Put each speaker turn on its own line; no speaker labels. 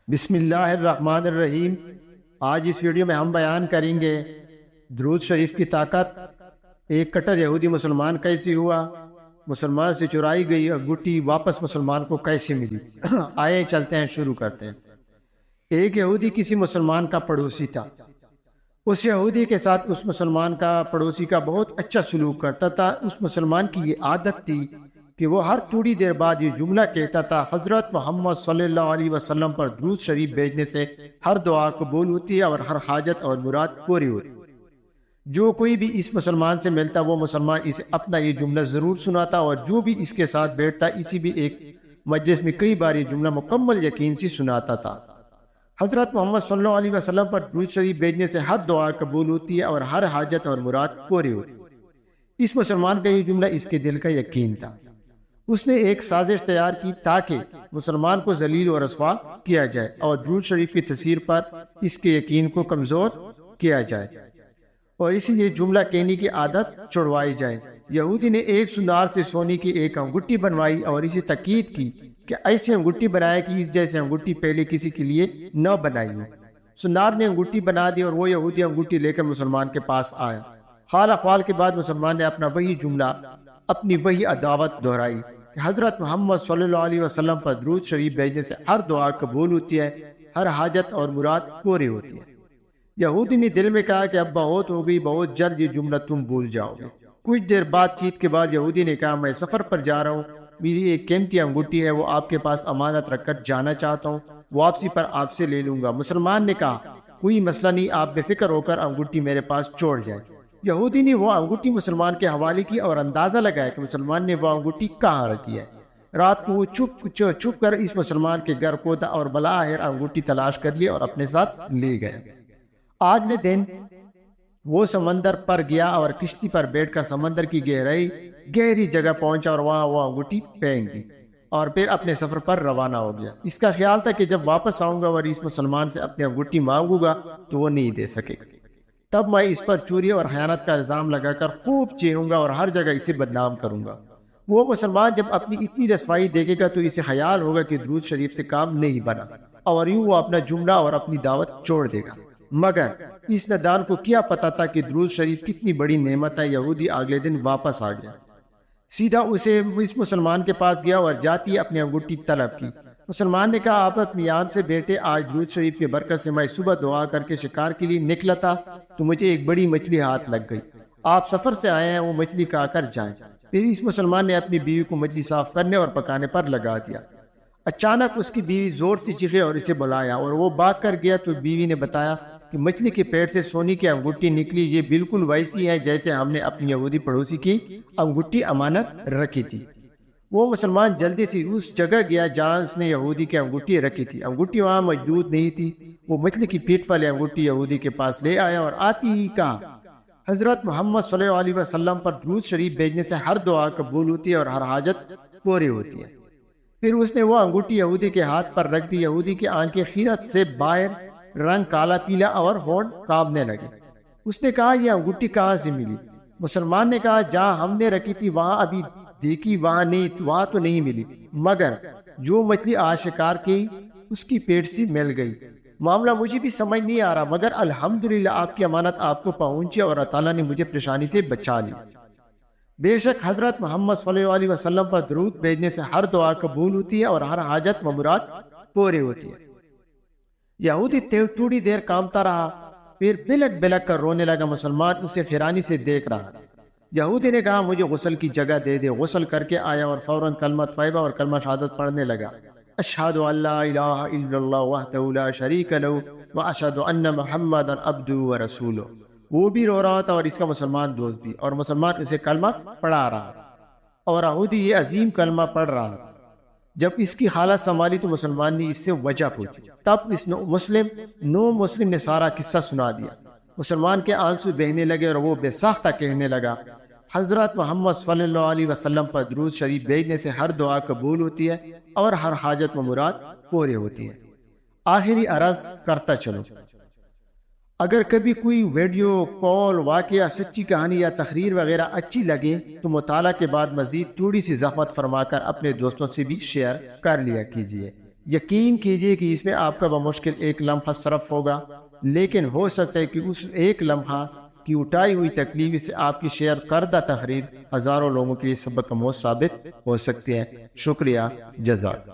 بسم اللہ الرحمن الرحیم۔ آج اس ویڈیو میں ہم بیان کریں گے درود شریف کی طاقت، ایک کٹر یہودی مسلمان کیسے ہوا، مسلمان سے چرائی گئی انگوٹھی واپس مسلمان کو کیسے ملی۔ آئے چلتے ہیں، شروع کرتے ہیں۔ ایک یہودی کسی مسلمان کا پڑوسی تھا۔ اس یہودی کے ساتھ اس مسلمان کا پڑوسی کا بہت اچھا سلوک کرتا تھا۔ اس مسلمان کی یہ عادت تھی کہ وہ ہر تھوڑی دیر بعد یہ جملہ کہتا تھا، حضرت محمد صلی اللہ علیہ وسلم پر درود شریف بھیجنے سے ہر دعا قبول ہوتی ہے اور ہر حاجت اور مراد پوری ہوتی ہے۔ جو کوئی بھی اس مسلمان سے ملتا وہ مسلمان اسے اپنا یہ جملہ ضرور سناتا، اور جو بھی اس کے ساتھ بیٹھتا اسی بھی ایک مجلس میں کئی بار یہ جملہ مکمل یقین سے سناتا تھا۔ حضرت محمد صلی اللہ علیہ وسلم پر درود شریف بھیجنے سے ہر دعا قبول ہوتی ہے اور ہر حاجت اور مراد پوری ہوتی ہے۔ اس مسلمان کا یہ جملہ اس کے دل کا یقین تھا۔ اس نے ایک سازش تیار کی تاکہ مسلمان کو ذلیل و رسوا کیا جائے اور درود شریف کی تاثیر پر اس کے یقین کو کمزور کیا جائے، اور اسی لیے جملہ کہنے کی عادت چھڑوائی جائے۔ یہودی نے ایک سنار سے سونے کی ایک انگوٹھی بنوائی اور اسے تاکید کی کہ ایسی انگوٹھی بنائے کہ اس جیسے انگوٹھی پہلے کسی کے لیے نہ بنائی ہو۔ سنار نے انگوٹھی بنا دی اور وہ یہودی انگوٹھی لے کر مسلمان کے پاس آیا۔ حال احوال کے بعد مسلمان نے اپنا وہی جملہ، اپنی وہی عداوت دہرائی کہ حضرت محمد صلی اللہ علیہ وسلم پر درود شریف بھیجنے سے ہر دعا قبول ہوتی ہے، ہر حاجت اور مراد پوری ہوتی ہے۔ یہودی نے دل میں کہا کہ اب بہت ہو گئی، بہت جلد یہ جملہ تم بھول جاؤ گے۔ کچھ دیر بات چیت کے بعد یہودی نے کہا، میں سفر پر جا رہا ہوں، میری ایک قیمتی انگوٹھی ہے، وہ آپ کے پاس امانت رکھ کر جانا چاہتا ہوں، واپسی پر آپ سے لے لوں گا۔ مسلمان نے کہا، کوئی مسئلہ نہیں، آپ بے فکر ہو کر انگوٹھی میرے پاس چھوڑ جائیں۔ یہودی نے وہ انگوٹھی مسلمان کے حوالے کی اور اندازہ لگایا کہ مسلمان نے وہ انگوٹھی کہاں رکھی ہے۔ رات کو وہ چھپ کر اس مسلمان کے گھر پہنچا اور بلاخر انگوٹھی تلاش کر لی اور اپنے ساتھ لے گیا۔ اگلے دن وہ سمندر پر گیا اور کشتی پر بیٹھ کر سمندر کی گہری جگہ پہنچا اور وہاں وہ انگوٹھی پھینک دی اور پھر اپنے سفر پر روانہ ہو گیا۔ اس کا خیال تھا کہ جب واپس آؤں گا اور اس مسلمان سے اپنی انگوٹھی مانگوں گا تو وہ نہیں دے سکے گا، تب میں اس پر چوری اور خیانت کا الزام لگا کر خوب چیروں گا اور ہر جگہ اسے بدنام کروں گا۔ وہ مسلمان جب اپنی اتنی رسوائی دیکھے گا تو اسے خیال ہوگا کہ درود شریف سے کام نہیں بنا، اور یوں وہ اپنا جملہ اور اپنی دعوت چھوڑ دے گا۔ مگر اس نادان کو کیا پتا تھا کہ درود شریف کتنی بڑی نعمت ہے۔ یہودی اگلے دن واپس آ گیا، سیدھا اس مسلمان کے پاس گیا اور جاتی اپنی انگوٹھی طلب کی۔ مسلمان نے کہا، آپ اطمینان سے بیٹھے، آج درود شریف کی برکت سے میں صبح دعا کر کے شکار کے لیے نکلا تھا تو مجھے ایک بڑی مچھلی ہاتھ لگ گئی۔ آپ سفر سے آئے ہیں، وہ مچھلی کھا کر جائیں۔ پھر اس مسلمان نے اپنی بیوی کو مچھلی صاف کرنے اور پکانے پر لگا دیا۔ اچانک اس کی بیوی زور سے چیخے اور اسے بلایا، اور وہ بھاگ کر گیا تو بیوی نے بتایا کہ مچھلی کے پیٹ سے سونے کی انگوٹھی نکلی، یہ بالکل ویسی ہے جیسے ہم نے اپنی یہودی پڑوسی کی انگوٹھی امانت رکھی تھی۔ وہ مسلمان جلدی سے اس جگہ گیا جہاں اس نے یہودی کی انگوٹھی رکھی تھی۔ انگوٹھی وہاں موجود نہیں تھی۔ وہ مچھلی کی پیٹ والی انگوٹھی یہودی کے پاس لے آیا اور آتی ہی کہا، حضرت محمد صلی اللہ علیہ وسلم پر درود شریف بھیجنے سے ہر دعا قبول ہوتی ہے اور ہر حاجت پوری ہوتی ہے۔ پھر اس نے وہ انگوٹھی یہودی کے ہاتھ پر رکھ دی۔ یہودی کی آنکھیں خیرت سے باہر، رنگ کالا پیلا اور ہونٹ کانپنے لگے۔ اس نے کہا، یہ انگوٹھی کہاں سے ملی؟ مسلمان نے کہا، جہاں ہم نے رکھی تھی وہاں ابھی دیکھی، وہاں تو نہیں ملی، مگر جو مچھلی آج شکار کی اس کی پیٹ سے مل گئی۔ معاملہ مجھے بھی سمجھ نہیں آ رہا، مگر الحمدللہ آپ کی امانت آپ کو پہنچی اور اللہ تعالیٰ نے مجھے پریشانی سے بچا لی۔ بے شک حضرت محمد صلی اللہ علیہ وسلم پر درود بھیجنے سے ہر دعا قبول ہوتی ہے اور ہر حاجت و مراد پوری ہوتی ہے۔ یہودی تھوڑی دیر کامتا رہا، پھر بلک بلک کر رونے لگا۔ مسلمان اسے حیرانی سے دیکھ رہا تھا۔ یہودی نے کہا، مجھے غسل کی جگہ دے دے۔ غسل کر کے آیا اور فوراً کلمہ طیبہ اور کلمہ شہادت پڑھنے لگا۔ اشہد ان لا الہ الا اللہ وحدہ لا شریک لہ واشہد ان محمدا عبدہ ورسولہ۔ وہ بھی رو رہا تھا اور اس کا مسلمان دوست بھی، اور مسلمان اسے کلمہ پڑھا رہا تھا اور یہودی یہ عظیم کلمہ پڑھ رہا تھا۔ جب اس کی حالت سنبھالی تو مسلمان نے اس سے وجہ پوچھی، تب اس نو مسلم نے سارا قصہ سنا دیا۔ مسلمان کے آنسو بہنے لگے اور وہ بے ساختہ کہنے لگا، حضرت محمد صلی اللہ علیہ وسلم پر درود شریف بھیجنے سے ہر دعا قبول ہوتی ہے اور ہر حاجت و مراد پوری ہوتی ہے۔ آخری عرض کرتا چلو، اگر کبھی کوئی ویڈیو، کال، واقعہ، سچی کہانی یا تقریر وغیرہ اچھی لگے تو مطالعہ کے بعد مزید تھوڑی سی زحمت فرما کر اپنے دوستوں سے بھی شیئر کر لیا کیجیے۔ یقین کیجئے کہ اس میں آپ کا بمشکل ایک لمحہ صرف ہوگا، لیکن ہو سکتا ہے کہ اس ایک لمحہ کی اٹھائی ہوئی تکلیف سے آپ کی شیئر کردہ تحریر ہزاروں لوگوں کے لیے سبق آموز ثابت ہو سکتی ہے۔ شکریہ، جزاک۔